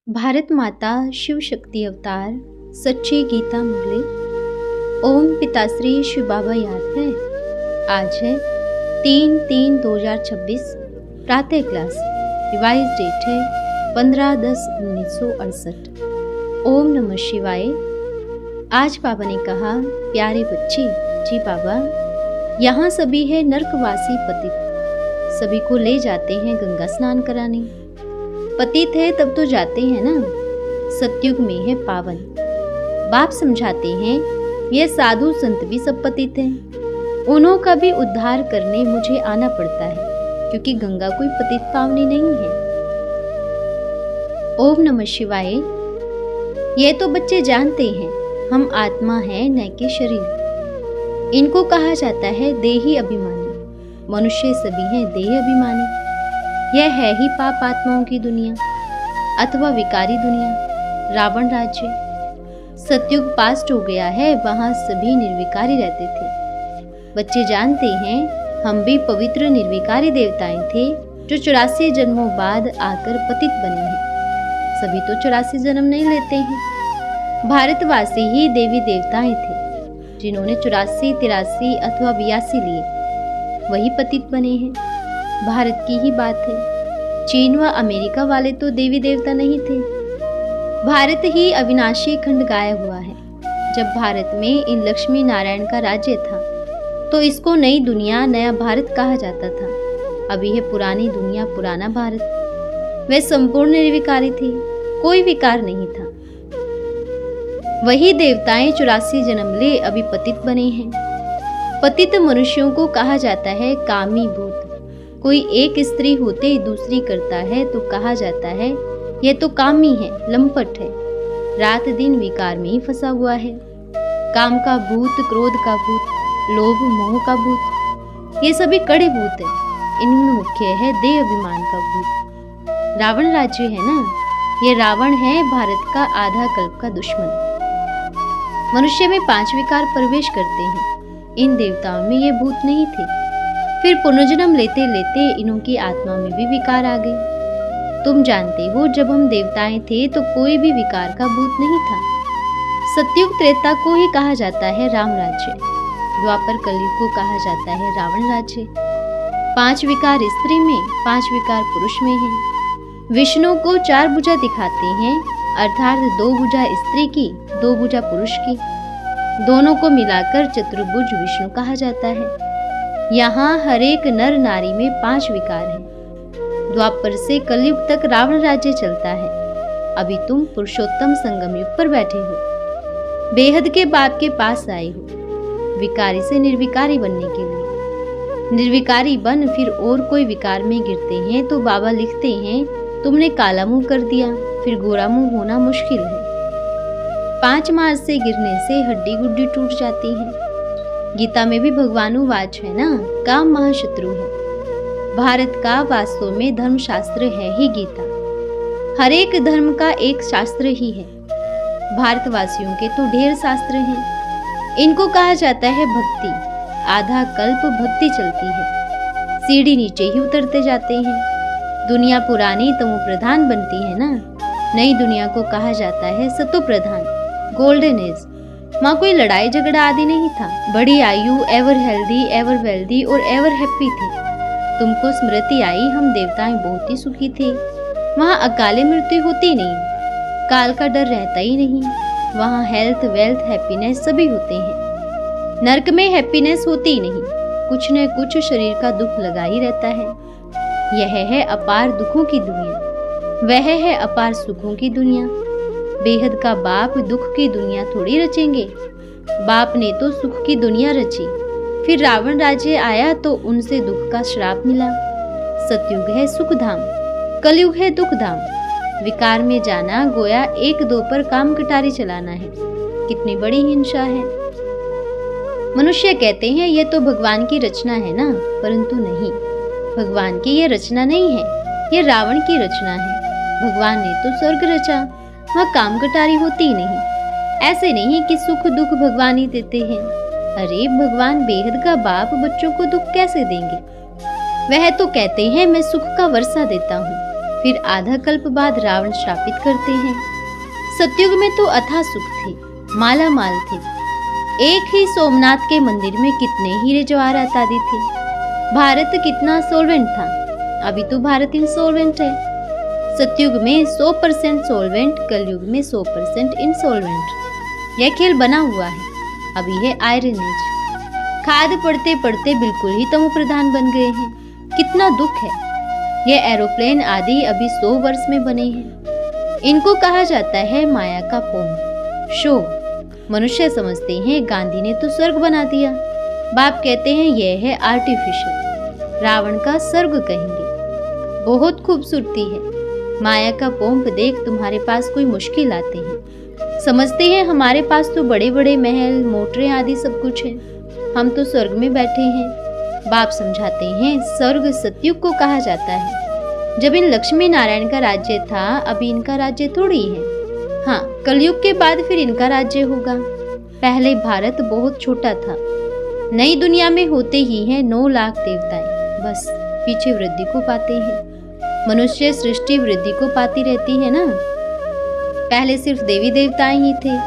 भारत माता शिव शक्ति अवतार सच्ची गीता मुरली। ओम पिताश्री शिव बाबा याद है। आज है 3/3/2026 प्रातः क्लास। रिवाइज डेट है 15/10/1968। ओम नमः शिवाय। आज बाबा ने कहा, प्यारे बच्चे, जी बाबा, यहाँ सभी है नरकवासी पतित, सभी को ले जाते हैं गंगा स्नान कराने। पतित है तब तो जाते हैं ना, सतयुग में है पावन। बाप समझाते हैं ये साधु संत भी सब पतित हैं, उन्हों का भी उद्धार करने मुझे आना पड़ता है, क्योंकि गंगा कोई पतित पावनी नहीं है। ओम नमः शिवाय। ये तो बच्चे जानते हैं हम आत्मा हैं न कि शरीर। इनको कहा जाता है देही अभिमानी। मनुष्य सभी हैं देह अभिमानी। यह है ही पाप आत्माओं की दुनिया अथवा विकारी दुनिया, रावण राज्य। सतयुग पास्ट हो गया है, वहां सभी निर्विकारी रहते थे। बच्चे जानते हैं हम भी पवित्र निर्विकारी देवताएं थे, जो 84 जन्मों बाद आकर पतित बने हैं। सभी तो 84 जन्म नहीं लेते हैं। भारतवासी ही देवी देवताएं थे, जिन्होंने 84, 83 अथवा 82 लिए, वही पतित बने हैं। भारत की ही बात है। चीन व अमेरिका वाले तो देवी देवता नहीं थे। भारत ही अविनाशी खंड गाया हुआ है। जब भारत में इन लक्ष्मी नारायण का राज्य था, तो इसको नई दुनिया, नया भारत कहा जाता था। अभी है पुरानी दुनिया, पुराना भारत। वे संपूर्ण निर्विकारी थे, कोई विकार नहीं था। वही देवताएं 84 जन्म ले अभी पतित बने हैं। पतित मनुष्यों को कहा जाता है कामी भूत। कोई एक स्त्री होते दूसरी करता है तो कहा जाता है यह तो कामी है, लंपट है, रात दिन विकार में ही फंसा हुआ है। काम का भूत, क्रोध का भूत, लोभ मोह का भूत, ये सभी कड़े भूत है। इनमें मुख्य है देह अभिमान का भूत। रावण राज्य है ना, ये रावण है भारत का आधा कल्प का दुश्मन। मनुष्य में 5 विकार प्रवेश करते हैं। इन देवताओं में ये भूत नहीं थे। फिर पुनर्जन्म लेते लेते इन्हों की आत्मा में भी विकार आ गए। तुम जानते हो, जब हम देवताएं थे तो कोई भी विकार का भूत नहीं था। सतयुग त्रेता को ही कहा जाता है राम राज्य, द्वापर कलयुग को कहा जाता है रावण राज्य। 5 विकार स्त्री में, 5 विकार पुरुष में हैं। विष्णु को 4 भुजा दिखाते हैं, अर्थात 2 भुजा स्त्री की, 2 भुजा पुरुष की। दोनों को मिलाकर चतुर्भुज विष्णु कहा जाता है। यहाँ हर एक नर नारी में 5 विकार हैं। द्वापर से कलयुग तक रावण राज्य चलता है। अभी तुम पुरुषोत्तम संगम युग पर बैठे हो, बेहद के बाप के पास आए हो, विकारी से निर्विकारी बनने के लिए। निर्विकारी बन फिर और कोई विकार में गिरते हैं तो बाबा लिखते हैं तुमने काला मुंह कर दिया, फिर गोरा मुंह होना मुश्किल है। 5 मार्च से गिरने से हड्डी गुड्डी टूट जाती है। गीता में भी भगवानुवाच है ना, काम महाशत्रु है। भारत का वास्तव में धर्म शास्त्र है ही गीता। हर एक धर्म का एक शास्त्र ही है। भारतवासियों के तो ढेर शास्त्र हैं। इनको कहा जाता है भक्ति। आधा कल्प भक्ति चलती है, सीढ़ी नीचे ही उतरते जाते हैं। दुनिया पुरानी तमो प्रधान बनती है ना, नई दुनिया को कहा जाता है सतो प्रधान, गोल्डन एज। माँ कोई लड़ाई झगड़ा आदि नहीं था। बड़ी आयु, एवर हेल्दी, एवर वेल्दी और एवर हैप्पी थी। तुमको स्मृति आई हम देवताएं बहुत ही सुखी थे। वहाँ अकाले मृत्यु होती नहीं, काल का डर रहता ही नहीं। वहाँ हेल्थ, वेल्थ, हैप्पीनेस सभी होते हैं। नरक में हैप्पीनेस होती नहीं, कुछ न कुछ शरीर का दुख लगा ही रहता है। यह है अपार दुखों की दुनिया, वह है अपार सुखों की दुनिया। बेहद का बाप दुख की दुनिया थोड़ी रचेंगे। बाप ने तो सुख की दुनिया रची। फिर रावण राज्य आया तो उनसे दुख का श्राप मिला। सतयुग है सुख धाम, कलयुग है दुख धाम। विकार में जाना गोया 1-2 पर काम कटारी चलाना है। कितनी बड़ी हिंसा है। मनुष्य कहते हैं ये तो भगवान की रचना है ना, परंतु नहीं, भगवान की ये रचना नहीं है, ये रावण की रचना है। भगवान ने तो स्वर्ग रचा, वहाँ काम कटारी होती ही नहीं। ऐसे नहीं कि सुख दुख भगवान ही देते हैं। अरे भगवान बेहद का बाप बच्चों को दुख कैसे देंगे? वह तो कहते हैं मैं सुख का वर्षा देता हूँ, फिर आधा कल्प बाद रावण शापित करते हैं। सतयुग में तो अथाह सुख थे, माला माल थे। एक ही सोमनाथ के मंदिर में कितने हीरे जवाहरात आदि थे। भारत कितना सोलवेंट था, अभी तो भारत इंसोल्वेंट है। सतयुग में 100% सोलवेंट, कलयुग में 100% इंसोल्वेंट। यह खेल बना हुआ है, अभी है आयरन एज। खाद पढ़ते पढ़ते बिल्कुल ही तमो प्रधान बन गए हैं। कितना दुख है। यह एरोप्लेन आदि अभी 100 वर्ष में बने हैं। इनको कहा जाता है माया का पोम, शो। मनुष्य समझते हैं गांधी ने तो स्वर्ग बना दिया। बाप कहते हैं यह है आर्टिफिशियल, रावण का स्वर्ग कहेंगे। बहुत खूबसूरती है। माया का पोम्प देख तुम्हारे पास कोई मुश्किल आते हैं। समझते हैं हमारे पास तो बड़े बड़े महल, मोटरें आदि सब कुछ है, हम तो स्वर्ग में बैठे हैं। बाप समझाते हैं स्वर्ग सतयुग को कहा जाता है, जब इन लक्ष्मी नारायण का राज्य था। अभी इनका राज्य थोड़ी है। हाँ, कलयुग के बाद फिर इनका राज्य होगा। पहले भारत बहुत छोटा था। नई दुनिया में होते ही हैं 9 लाख देवताएं, बस पीछे वृद्धि को पाते हैं। मनुष्य सृष्टि वृद्धि को पाती रहती है ना। पहले सिर्फ देवी देवताएं ही थे,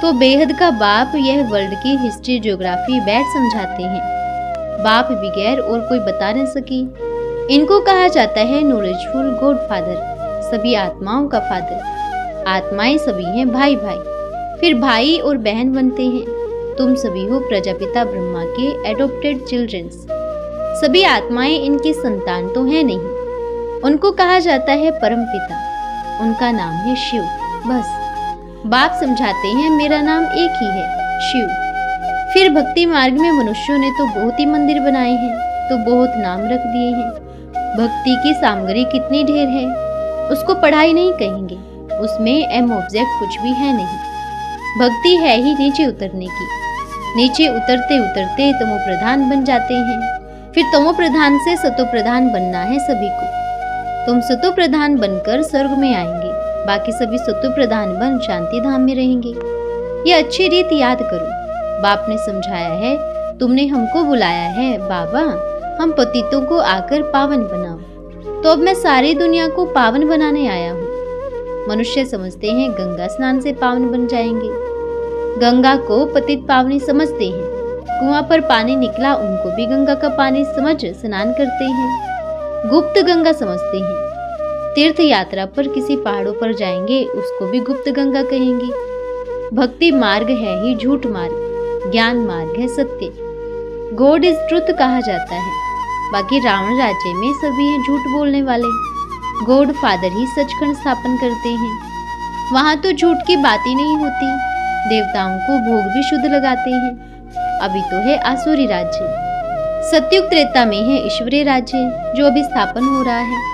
तो बेहद का बाप यह वर्ल्ड की हिस्ट्री ज्योग्राफी बैठ समझाते हैं। बाप बगैर और कोई बता न सकी। इनको कहा जाता है नॉलेजफुल गॉड फादर, सभी आत्माओं का फादर। आत्माएं सभी हैं भाई भाई, फिर भाई और बहन बनते हैं। तुम सभी हो प्रजापिता ब्रह्मा के एडॉप्टेड चिल्ड्रंस। सभी आत्माएं इनकी संतान तो है नहीं। उनको कहा जाता है परम पिता, उनका नाम है शिव। बस बाप समझाते हैं मेरा नाम एक ही है, शिव। फिर भक्ति मार्ग में मनुष्यों ने तो बहुत ही मंदिर बनाए हैं, तो बहुत नाम रख दिए हैं। भक्ति की सामग्री कितनी ढेर है, उसको पढ़ाई नहीं कहेंगे। उसमें एम ऑब्जेक्ट कुछ भी है नहीं। भक्ति है ही नीचे उतरने की। नीचे उतरते उतरते तमो प्रधान बन जाते हैं। फिर तमो प्रधान से सतो प्रधान बनना है सभी को। तुम सतो प्रधान बनकर स्वर्ग में आएंगे, बाकी सभी सतो प्रधान बन शांति धाम में रहेंगे। ये अच्छी रीत याद करो। बाप ने समझाया है, तुमने हमको बुलाया है बाबा, हम पतितों को आकर पावन बनाओ। तो अब मैं सारी दुनिया को पावन बनाने आया हूँ। मनुष्य समझते हैं गंगा स्नान से पावन बन जाएंगे। गंगा को पतित पावनी समझते हैं। कुआं पर पानी निकला, उनको भी गंगा का पानी समझ स्नान करते हैं। गुप्त गंगा समझते हैं। तीर्थ यात्रा पर किसी पहाड़ों पर जाएंगे, उसको भी गुप्त गंगा कहेंगे। भक्ति मार्ग है ही झूठ मार्ग, ज्ञान मार्ग है सत्य। गॉड इज ट्रुथ कहा जाता है। बाकी रावण राज्य में सभी हैं झूठ बोलने वाले। गॉड फादर ही सचखंड स्थापन करते हैं। वहां तो झूठ की बात ही नहीं होती। देवताओं को भोग भी शुद्ध लगाते हैं। अभी तो है आसुरी राज्य। सतयुग त्रेता में है ईश्वरीय राज्य, जो अभी स्थापन हो रहा है।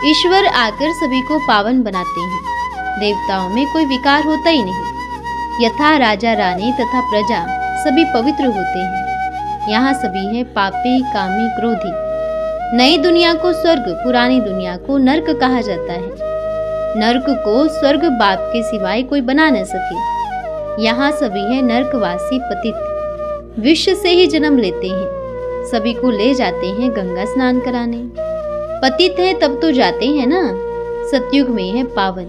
ईश्वर आकर सभी को पावन बनाते हैं। देवताओं में कोई विकार होता ही नहीं। यथा राजा रानी तथा प्रजा सभी पवित्र होते हैं। यहाँ सभी हैं पापी, कामी, क्रोधी। नई दुनिया को स्वर्ग, पुरानी दुनिया को नर्क कहा जाता है। नर्क को स्वर्ग बाप के सिवाय कोई बना न सके। यहाँ सभी हैं नर्कवासी पतित, विश्व से ही जन्म लेते हैं। सभी को ले जाते हैं गंगा स्नान कराने। पतित है तब तो जाते हैं ना। सतयुग में है पावन।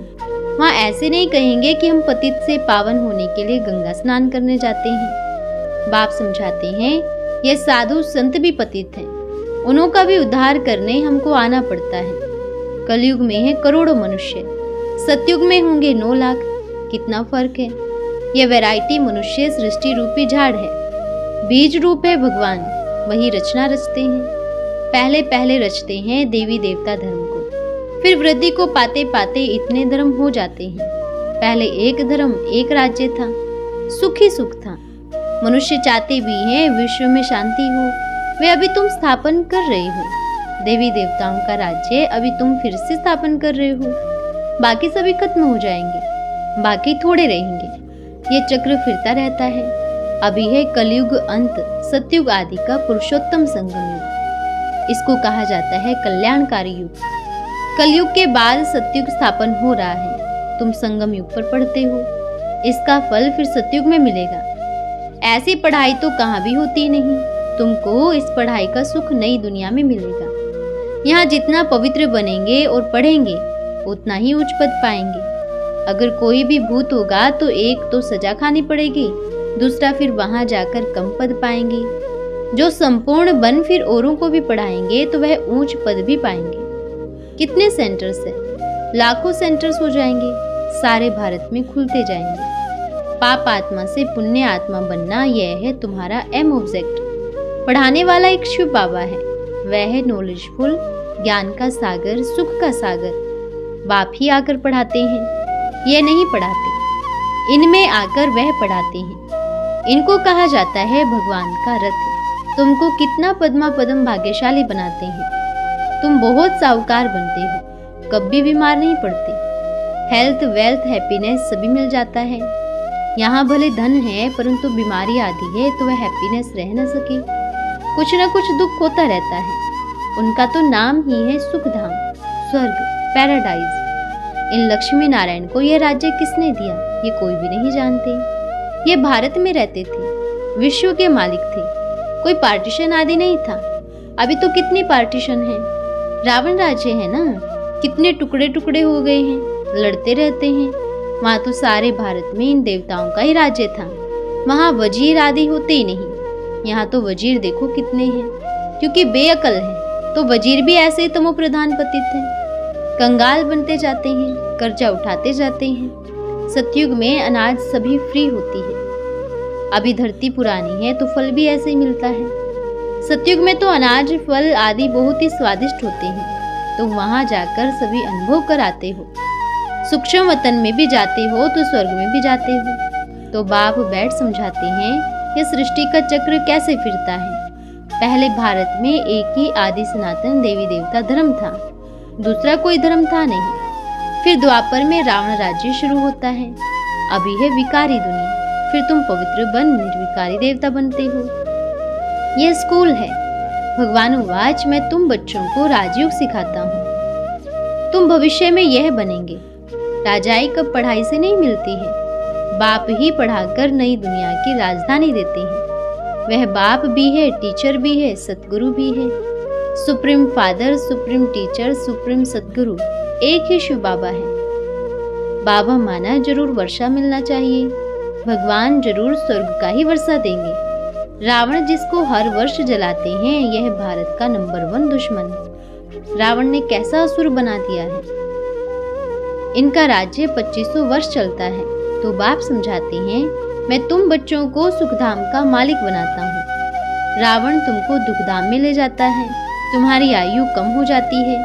वहाँ ऐसे नहीं कहेंगे कि हम पतित से पावन होने के लिए गंगा स्नान करने जाते हैं। बाप समझाते हैं ये साधु संत भी पतित हैं, उनका भी उद्धार करने हमको आना पड़ता है। कलयुग में है करोड़ों मनुष्य, सतयुग में होंगे 9 लाख। कितना फर्क है। यह वैरायटी मनुष्य सृष्टि रूपी झाड़ है। बीज रूप है भगवान, वही रचना रचते हैं। पहले पहले रचते हैं देवी देवता धर्म को, फिर वृद्धि को पाते पाते इतने धर्म हो जाते हैं। पहले एक धर्म, एक राज्य था, सुख ही सुख था। मनुष्य चाहते भी हैं विश्व में शांति हो। वे अभी तुम स्थापन कर रहे हो। देवी देवताओं का राज्य अभी तुम फिर से स्थापन कर रहे हो। बाकी सभी खत्म हो जाएंगे, बाकी थोड़े रहेंगे। ये चक्र फिरता रहता है। अभी है कलयुग अंत, सतयुग आदि का पुरुषोत्तम संगम युग। इसको कहा जाता है कल्याणकारी युग। कलयुग के बाद सतयुग स्थापन हो रहा है। तुम संगम युग पर पढ़ते हो, इसका फल फिर सतयुग में मिलेगा। ऐसी पढ़ाई तो कहाँ भी होती नहीं। तुमको इस पढ़ाई का सुख नई दुनिया में मिलेगा। यहाँ जितना पवित्र बनेंगे और पढ़ेंगे उतना ही उच्च पद पाएंगे। अगर कोई भी भूत होगा तो एक तो सजा खानी पड़ेगी, दूसरा फिर वहां जाकर कम पद पाएंगे। जो संपूर्ण बन फिर औरों को भी पढ़ाएंगे तो वह ऊंच पद भी पाएंगे। कितने सेंटर्स है? लाखों सेंटर्स हो जाएंगे, सारे भारत में खुलते जाएंगे। पाप आत्मा से पुण्य आत्मा बनना, यह है तुम्हारा एम ऑब्जेक्ट। पढ़ाने वाला एक शिव बाबा है, वह है नॉलेजफुल, ज्ञान का सागर, सुख का सागर। बाप ही आकर पढ़ाते हैं, ये नहीं पढ़ाते। इनमें आकर वह पढ़ाते हैं। इनको कहा जाता है भगवान का रथ। तुमको कितना पद्मा पदम भाग्यशाली बनाते हैं। तुम बहुत साहूकार बनते हो, कभी बीमार नहीं पड़ते। हेल्थ, वेल्थ, हैप्पीनेस सभी मिल जाता है। यहाँ भले धन है परंतु बीमारी आती है तो वह हैप्पीनेस रह न सके। कुछ न कुछ दुख होता रहता है। उनका तो नाम ही है सुखधाम, स्वर्ग, पैराडाइज। इन लक्ष्मी नारायण को यह राज्य किसने दिया ये कोई भी नहीं जानते। ये भारत में रहते थे, विश्व के मालिक थे। कोई पार्टीशन आदि नहीं था। अभी तो कितनी पार्टीशन है। रावण राज्य है ना, कितने टुकड़े टुकड़े हो गए हैं, लड़ते रहते हैं। वहां तो सारे भारत में इन देवताओं का ही राज्य था। वहां वजीर आदि होते ही नहीं। यहाँ तो वजीर देखो कितने हैं, क्योंकि बेअकल है तो वजीर भी ऐसे ही तमो प्रधान पतित हैं। कंगाल बनते जाते हैं, कर्जा उठाते जाते हैं। सतयुग में अनाज सभी फ्री होती है। अभी धरती पुरानी है तो फल भी ऐसे ही मिलता है। सतयुग में तो अनाज, फल आदि बहुत ही स्वादिष्ट होते हैं। तो वहां जाकर सभी अनुभव कर आते हो। सूक्ष्म वतन में भी जाते हो तो स्वर्ग में भी जाते हो। तो बाप बैठ समझाते हैं यह सृष्टि का चक्र कैसे फिरता है। पहले भारत में एक ही आदि सनातन देवी देवता धर्म था, दूसरा कोई धर्म था नहीं। फिर द्वापर में रावण राज्य शुरू होता है। अभी है विकारी दुनिया, फिर तुम पवित्र बन निर्विकारी देवता बनते हो। यह स्कूल है। भगवान वाच, मैं तुम बच्चों को राजयोग सिखाता हूँ। तुम भविष्य में यह बनेंगे। राजाई कब पढ़ाई से नहीं मिलती है, बाप ही पढ़ाकर नई दुनिया की राजधानी देते हैं। वह बाप भी है, टीचर भी है, सतगुरु भी है। Supreme father, supreme teacher, supreme सतगुरु एक ही शिव बाबा है। बाबा माना जरूर वर्षा मिलना चाहिए। भगवान जरूर स्वर्ग का ही वर्षा देंगे। रावण जिसको हर वर्ष जलाते हैं, यह भारत का नंबर 1 दुश्मन है। रावण ने कैसा असुर बना दिया है। इनका राज्य 2500 वर्ष चलता है। तो बाप समझाते हैं मैं तुम बच्चों को सुखधाम का मालिक बनाता हूँ। रावण तुमको दुखधाम में ले जाता है। तुम्हारी आयु कम हो जाती है,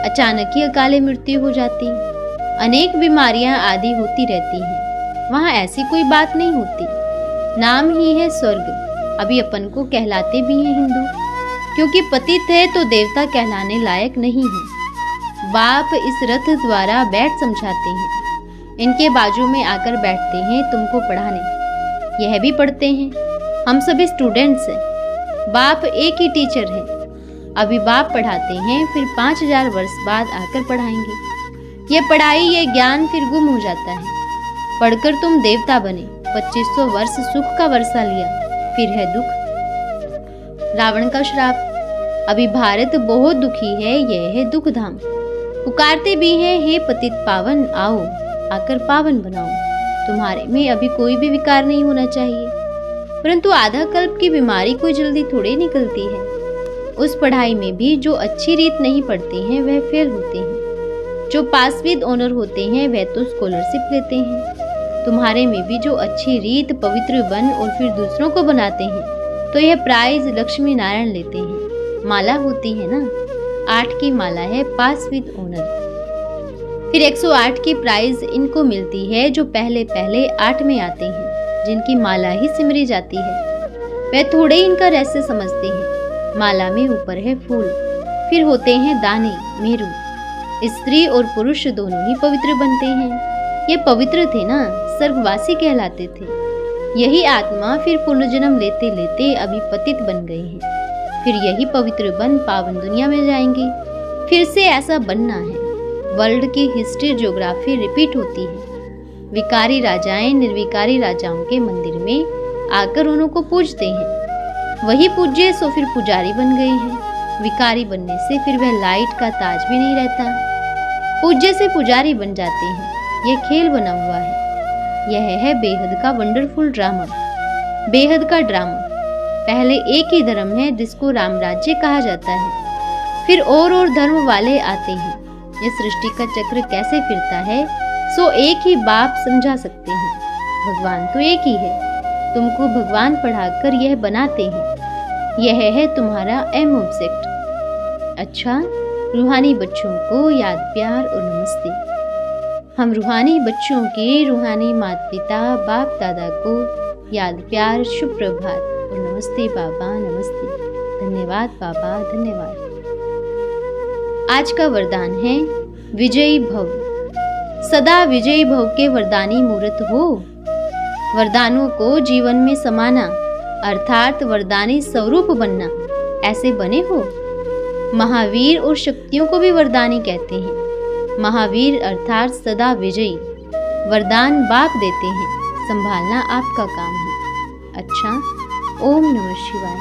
अचानक ही अकाले मृत्यु हो जाती, अनेक बीमारियां आदि होती रहती हैं। वहाँ ऐसी कोई बात नहीं होती। नाम ही है स्वर्ग। अभी अपन को कहलाते भी हैं हिंदू, क्योंकि पतित है तो देवता कहलाने लायक नहीं है। बाप इस रथ द्वारा बैठ समझाते हैं। इनके बाजू में आकर बैठते हैं तुमको पढ़ाने। यह भी पढ़ते हैं। हम सभी स्टूडेंट्स हैं। बाप एक ही टीचर है। अभी बाप पढ़ाते हैं, फिर 5000 वर्ष बाद आकर पढ़ाएंगे। ये पढ़ाई, ये ज्ञान फिर गुम हो जाता है। पढ़कर तुम देवता बने, 2500 वर्ष सुख का वर्षा लिया, फिर है दुख। रावण का श्राप। अभी भारत बहुत दुखी है, यह है दुख धाम। पुकारते भी हैं, हे पतित पावन आओ, आकर पावन बनाओ। तुम्हारे में अभी कोई भी विकार नहीं होना चाहिए। परंतु आधा कल्प की बीमारी कोई जल्दी थोड़े निकलती है। उस पढ़ाई में भी जो अच्छी रीत नहीं पढ़ते हैं वह फेल होते हैं। जो पास विद ऑनर होते हैं वह तो स्कॉलरशिप लेते हैं। तुम्हारे में भी जो अच्छी रीत पवित्र बन और फिर दूसरों को बनाते हैं तो यह प्राइज लक्ष्मी नारायण लेते हैं। माला होती है ना, 8 की माला है पास विद ऑनर। फिर 108 की प्राइज इनको मिलती है जो पहले 8 में आते हैं, जिनकी माला ही सिमरी जाती है। वह थोड़े ही इनका रहस्य समझते हैं। माला में ऊपर है फूल, फिर होते हैं दाने, मेरू। स्त्री और पुरुष दोनों ही पवित्र बनते हैं। ये पवित्र थे ना, स्वर्गवासी कहलाते थे। यही आत्मा फिर पुनर्जन्म लेते लेते अभी पतित बन गए हैं। फिर यही पवित्र बन पावन दुनिया में जाएंगे। फिर से ऐसा बनना है। वर्ल्ड की हिस्ट्री, ज्योग्राफी रिपीट होती है। विकारी राजाएं निर्विकारी राजाओं के मंदिर में आकर उनको पूजते हैं। वही पूज्य सो फिर पुजारी बन गए हैं। विकारी बनने से फिर वह लाइट का ताज भी नहीं रहता। पूज्य से पुजारी बन जाते हैं। यह खेल बना हुआ है। यह है बेहद का वंडरफुल ड्रामा। बेहद का ड्रामा। पहले एक ही धर्म है जिसको रामराज्य कहा जाता है, फिर और धर्म वाले आते हैं। यह सृष्टि का चक्र कैसे फिरता है सो एक ही बाप समझा सकते हैं। भगवान तो एक ही है, तुमको भगवान पढ़ाकर यह बनाते हैं। यह है तुम्हारा एम ऑब्जेक्ट। अच्छा, रूहानी बच्चों को याद प्यार और नमस्ते। हम रूहानी बच्चों के रूहानी माता पिता बाप दादा को याद प्यार, शुभ प्रभात और नमस्ते बाबा, नमस्ते। धन्यवाद बाबा, धन्यवाद। आज का वरदान है विजयी भव। सदा विजयी भव के वरदानी मूर्त हो। वरदानों को जीवन में समाना अर्थात वरदानी स्वरूप बनना, ऐसे बने हो। महावीर और शक्तियों को भी वरदानी कहते हैं। महावीर अर्थात सदा विजयी। वरदान बाप देते हैं, संभालना आपका काम है। अच्छा, ओम नमः शिवाय।